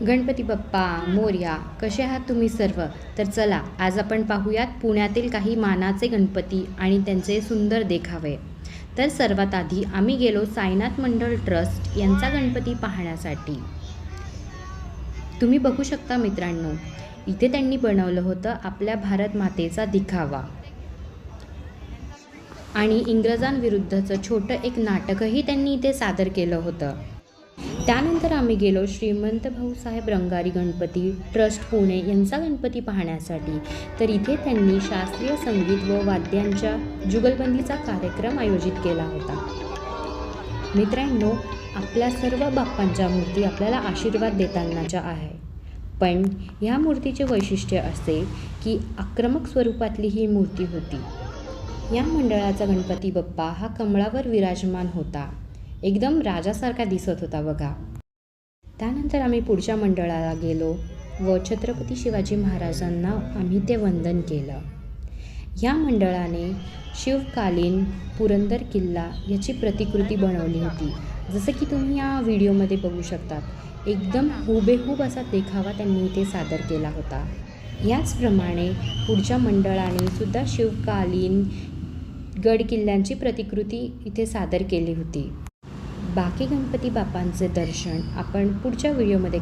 गणपती बाप्पा मोरया. कसे आहात तुम्ही सर्व? तर चला आज आपण पाहूयात पुण्यातील काही मानाचे गणपती आणि त्यांचे सुंदर देखावे. तर सर्वात आधी आम्ही गेलो साईनाथ मंडळ ट्रस्ट यांचा गणपती पाहण्यासाठी. तुम्ही बघू शकता मित्रांनो, इथे त्यांनी बनवलं होतं आपल्या भारत मातेचा दिखावा आणि इंग्रजांविरुद्धचं छोटं एक नाटकही त्यांनी इथे सादर केलं होतं. त्यानंतर आम्ही गेलो श्रीमंत भाऊसाहेब रंगारी गणपती ट्रस्ट पुणे यांचा गणपती पाहण्यासाठी. तर इथे त्यांनी शास्त्रीय संगीत व वाद्यांच्या जुगलबंदीचा कार्यक्रम आयोजित केला होता. मित्रांनो, आपल्या सर्व बाप्पांच्या मूर्ती आपल्याला आशीर्वाद देतानाच्या आहे, पण ह्या मूर्तीचे वैशिष्ट्य असे की आक्रमक स्वरूपातली ही मूर्ती होती. या मंडळाचा गणपती बाप्पा हा कमळावर विराजमान होता. एकदम राजासारखा दिसत होता बघा. त्यानंतर आम्ही पुढच्या मंडळाला गेलो व छत्रपती शिवाजी महाराजांना आम्ही ते वंदन केलं. या मंडळाने शिवकालीन पुरंदर किल्ला याची प्रतिकृती बनवली होती, जसं की तुम्ही या व्हिडिओमध्ये बघू शकता. एकदम हुबेहूब असा देखावा त्यांनी इथे सादर केला होता. याचप्रमाणे पुढच्या मंडळाने सुद्धा शिवकालीन गड किल्ल्यांची प्रतिकृती इथे सादर केली होती. बाकी गणपती बाप्पांचे दर्शन आपण पुढच्या व्हिडिओमध्ये